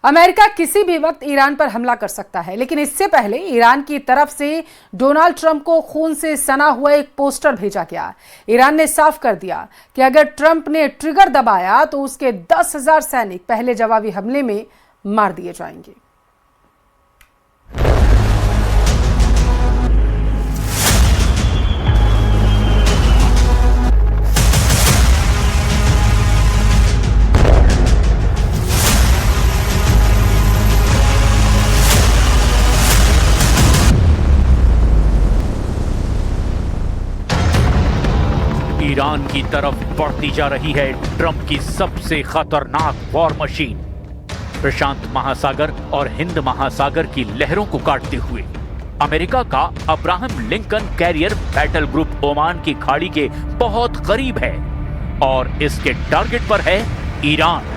America किसी भी वक्त ईरान पर हमला कर सकता है, लेकिन इससे पहले ईरान की तरफ से डोनाल्ड ट्रंप को खून से सना हुआ एक पोस्टर भेजा गया। ईरान ने साफ कर दिया कि अगर ट्रंप ने ट्रिगर दबाया तो उसके 10,000 सैनिक पहले जवाबी हमले में मार दिए जाएंगे। ईरान की तरफ बढ़ती जा रही है ट्रंप की सबसे खतरनाक वॉर मशीन। प्रशांत महासागर और हिंद महासागर की लहरों को काटते हुए अमेरिका का Abraham Lincoln carrier battle group Oman की खाड़ी के बहुत करीब है और इसके टारगेट पर है ईरान।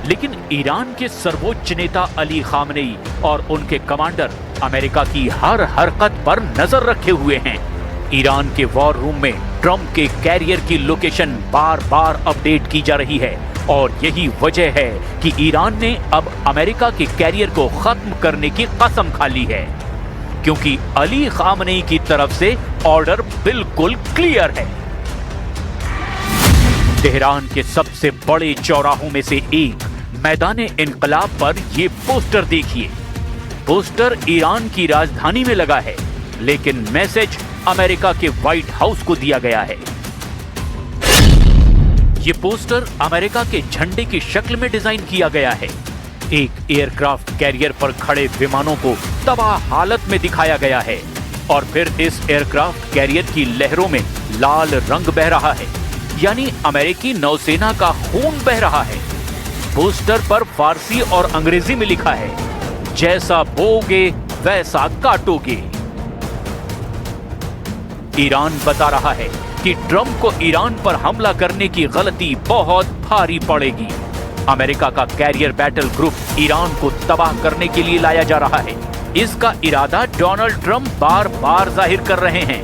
लेकिन ईरान के सर्वोच्च नेता अली खामनेई और उनके कमांडर अमेरिका की हर हरकत पर नजर रखे हुए हैं। ईरान के वॉर रूम में ट्रंप के कैरियर की लोकेशन बार बार अपडेट की जा रही है और यही वजह है कि ईरान ने अब अमेरिका के कैरियर को खत्म करने की कसम खा ली है, क्योंकि अली खामनेई की तरफ से ऑर्डर बिल्कुल क्लियर है। तेहरान के सबसे बड़े चौराहों में से एक मैदाने इनकलाब पर ये पोस्टर देखिए। पोस्टर ईरान की राजधानी में लगा है, लेकिन मैसेज अमेरिका के व्हाइट हाउस को दिया गया है। ये पोस्टर अमेरिका के झंडे की शक्ल में डिजाइन किया गया है। एक एयरक्राफ्ट कैरियर पर खड़े विमानों को तबाह हालत में दिखाया गया है और फिर इस एयरक्राफ्ट कैरियर की लहरों में लाल रंग बह रहा है, यानी अमेरिकी नौसेना का खून बह रहा है। पोस्टर पर फारसी और अंग्रेजी में लिखा है, जैसा बोगे वैसा काटोगे। ईरान बता रहा है कि ट्रंप को ईरान पर हमला करने की गलती बहुत भारी पड़ेगी। अमेरिका का कैरियर बैटल ग्रुप ईरान को तबाह करने के लिए लाया जा रहा है। इसका इरादा डोनाल्ड ट्रंप बार बार जाहिर कर रहे हैं।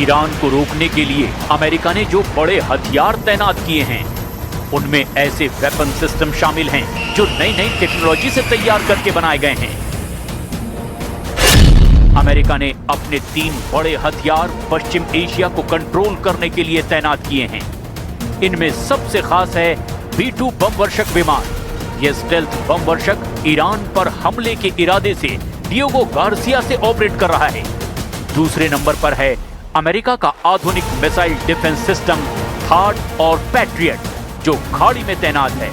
ईरान को रोकने के लिए अमेरिका ने जो बड़े हथियार तैनात किए हैं, उनमें ऐसे वेपन सिस्टम शामिल हैं जो नई नई टेक्नोलॉजी से तैयार करके बनाए गए हैं। अमेरिका ने अपने 3 बड़े हथियार पश्चिम एशिया को कंट्रोल करने के लिए तैनात किए हैं। इनमें सबसे खास है B-2 बम वर्षक विमान। यह स्टेल्थ बम वर्षक ईरान पर हमले के इरादे से डिएगो गार्सिया से ऑपरेट कर रहा है। दूसरे नंबर पर है अमेरिका का आधुनिक मिसाइल डिफेंस सिस्टम थार्ड और पैट्रियट, जो खाड़ी में तैनात है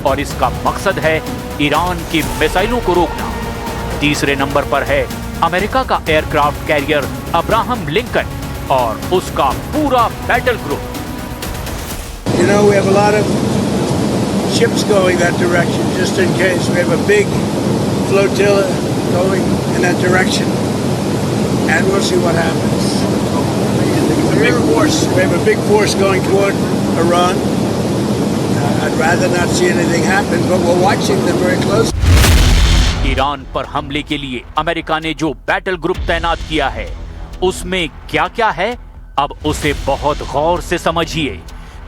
और इसका मकसद है ईरान की मिसाइलों को रोकना। तीसरे नंबर पर है अमेरिका का एयरक्राफ्ट कैरियर अब्राहम लिंकन और उसका पूरा battle group. You know, we have a lot of ships going that direction, just in case. We have a big flotilla going in that direction, and we'll see what happens. We have a big force going toward Iran. I'd rather not see anything happen, but we're watching them very closely. Iran पर हमले के लिए America ने जो battle group तैनात किया है, उसमें क्या क्या है, अब उसे बहुत गौर से समझिए,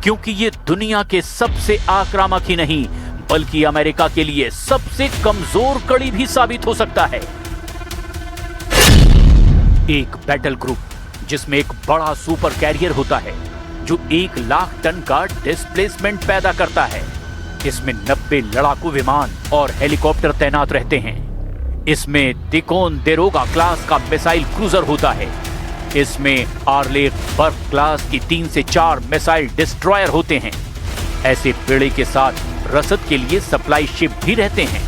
क्योंकि ये दुनिया के सबसे आक्रामक ही नहीं, बल्कि अमेरिका के लिए सबसे कमजोर कड़ी भी साबित हो सकता है। एक बैटल ग्रुप जिसमें एक बड़ा सुपर कैरियर होता है जो 1 लाख टन का डिस्प्लेसमेंट पैदा करता है। इसमें 90 लड़ाकू विमान और हेलीकॉप्टर तैनात रहते हैं। इसमें तिकोन देरोगा क्लास का मिसाइल क्रूजर होता है। इसमें आर्लेक बर्फ क्लास की 3 से 4 मिसाइल डिस्ट्रॉयर होते हैं। ऐसे बेड़े के साथ रसद के लिए सप्लाई शिप भी रहते हैं।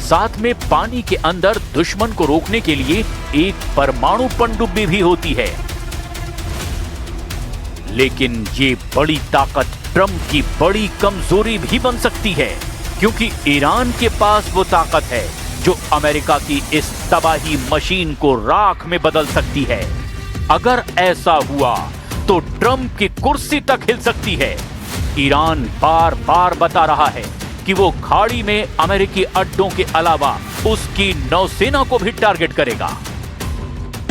साथ में पानी के अंदर दुश्मन को रोकने के लिए एक परमाणु पनडुब्बी भी होती है। लेकिन ये बड़ी ताकत ट्रंप की बड़ी कमजोरी भी बन सकती है, क्योंकि ईरान के पास वो ताकत है जो अमेरिका की इस तबाही मशीन को राख में बदल सकती है। अगर ऐसा हुआ तो ट्रंप की कुर्सी तक हिल सकती है। ईरान बार बार बता रहा है कि वो खाड़ी में अमेरिकी अड्डों के अलावा उसकी नौसेना को भी टारगेट करेगा।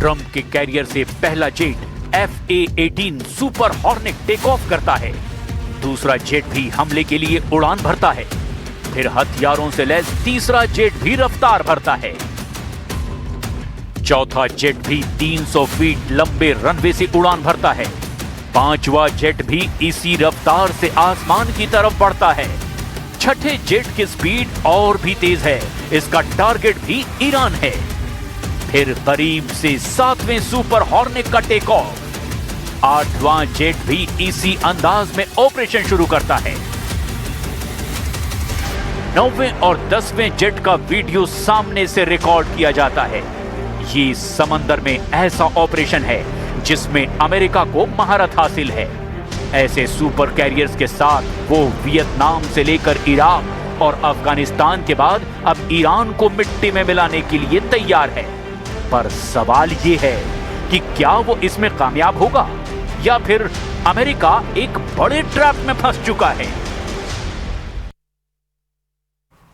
ट्रंप के कैरियर से पहला jet F/A-18 super hornet take off करता है। दूसरा जेट भी हमले के लिए उड़ान भरता है। फिर हथियारों से लैस तीसरा जेट भी रफ्तार भरता है। चौथा जेट भी 300 फीट लंबे रनवे से उड़ान भरता है। पांचवा जेट भी इसी रफ्तार से आसमान की तरफ बढ़ता है। छठे जेट की स्पीड और भी तेज है। इसका टारगेट भी ईरान है। फिर करीब से 7वें सुपर हॉर्नेट का टेक ऑफ। 8वां जेट भी इसी अंदाज में ऑपरेशन शुरू करता है। 9वें और 10वें जेट का वीडियो सामने से रिकॉर्ड किया जाता है। ये समंदर में ऐसा ऑपरेशन है जिसमें अमेरिका को महारत हासिल है। ऐसे सुपर कैरियर्स के साथ वो वियतनाम से लेकर इराक और अफगानिस्तान के बाद अब ईरान को मिट्टी में मिलाने के लिए तैयार है। पर सवाल ये है कि क्या वो इसमें कामयाब होगा या फिर अमेरिका एक बड़े ट्रैप में फंस चुका है।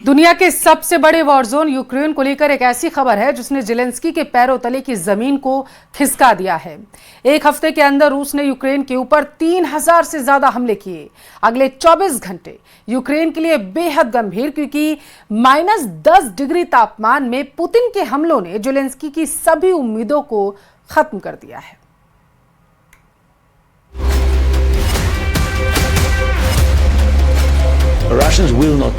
दुनिया के सबसे बड़े वॉर जोन यूक्रेन को लेकर एक ऐसी खबर है जिसने जेलेंस्की के पैरों तले की जमीन को खिसका दिया है। एक हफ्ते के अंदर रूस ने यूक्रेन के ऊपर 3000 से ज्यादा हमले किए। अगले 24 घंटे यूक्रेन के लिए बेहद गंभीर, क्योंकि -10 डिग्री तापमान में पुतिन के हमलों ने जेलेंस्की की सभी उम्मीदों को खत्म कर दिया है। The Russians will not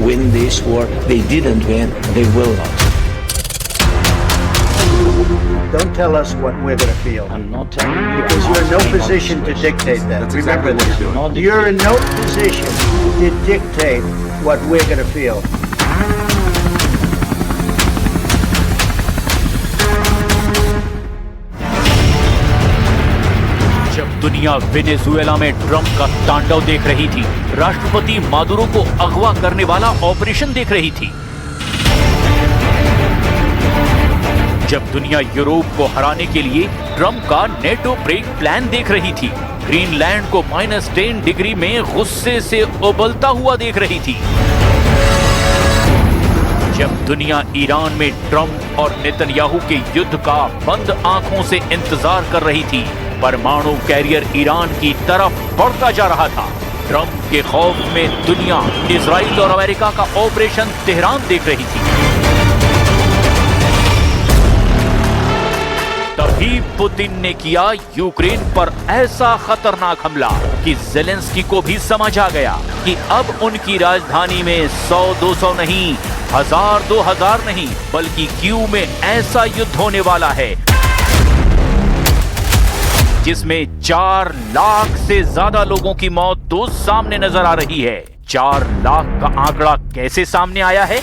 win this war. They didn't win. They will not. Don't tell us what we're going to feel. I'm not telling you. Because you're in no position to dictate that. That's Remember exactly what this. You're in no position to dictate what we're going to feel. जब दुनिया Venezuela में Trump का तांडव देख रही थी, राष्ट्रपति Maduro को अगवा करने वाला ऑपरेशन देख रही थी, जब दुनिया यूरोप को हराने के लिए ट्रंप का नेटो ब्रेक प्लान देख रही थी, ग्रीनलैंड को -10 डिग्री में गुस्से से उबलता हुआ देख रही थी, जब दुनिया ईरान में ट्रंप और नेतन्याहू के युद्ध का बंद आंखों से इंतजार कर रही थी, परमाणु कैरियर ईरान की तरफ बढ़ता जा रहा था। ट्रंप के खौफ में दुनिया इजराइल और अमेरिका का ऑपरेशन तेहरान देख रही थी। तभी पुतिन ने किया यूक्रेन पर ऐसा खतरनाक हमला कि जेलेंस्की को भी समझ आ गया कि अब उनकी राजधानी में 100-200 नहीं, 1000-2000 नहीं, बल्कि कीव में ऐसा युद्ध होने वाला है जिसमें 4 लाख से ज्यादा लोगों की मौत तो सामने नजर आ रही है। 4 लाख का आंकड़ा कैसे सामने आया है?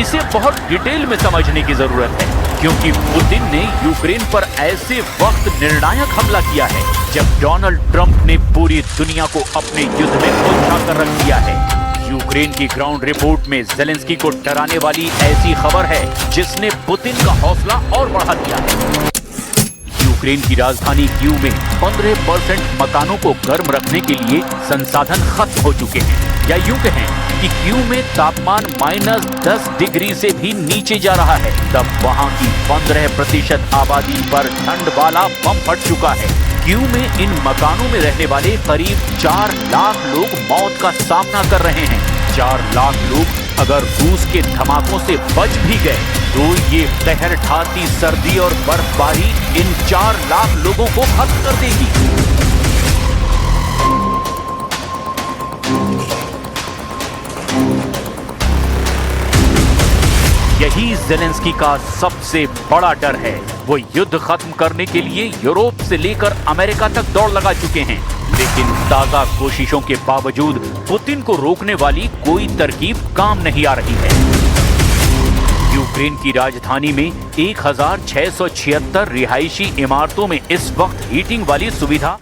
इसे बहुत डिटेल में समझने की जरूरत है, क्योंकि पुतिन ने यूक्रेन पर ऐसे वक्त निर्णायक हमला किया है जब डोनाल्ड ट्रंप ने पूरी दुनिया को अपने युद्ध में उलझा कर रख दिया है। यूक्रेन की ग्राउंड रिपोर्ट में जेलेंस्की को डराने वाली ऐसी खबर है जिसने पुतिन का हौसला और बढ़ा दिया है। यूक्रेन की राजधानी कीव में 15% मकानों को गर्म रखने के लिए संसाधन खत्म हो चुके हैं, या यूं कहें कि कीव में तापमान -10 डिग्री से भी नीचे जा रहा है। तब वहां की 15% आबादी पर ठंड वाला बम फट चुका है। कीव में इन मकानों में रहने वाले करीब 4 लाख लोग मौत का सामना कर रहे हैं। 4 लाख लोग अगर रूस के धमाकों से बच भी गए तो ये कहर ढाती सर्दी और बर्फबारी इन 4 लाख लोगों को खत्म कर देगी। यही ज़ेलेंस्की का सबसे बड़ा डर है। वो युद्ध खत्म करने के लिए यूरोप से लेकर अमेरिका तक दौड़ लगा चुके हैं, लेकिन ताजा कोशिशों के बावजूद पुतिन को रोकने वाली कोई तरकीब काम नहीं आ रही है। यूक्रेन की राजधानी में 1676 रिहायशी इमारतों में इस वक्त हीटिंग वाली सुविधा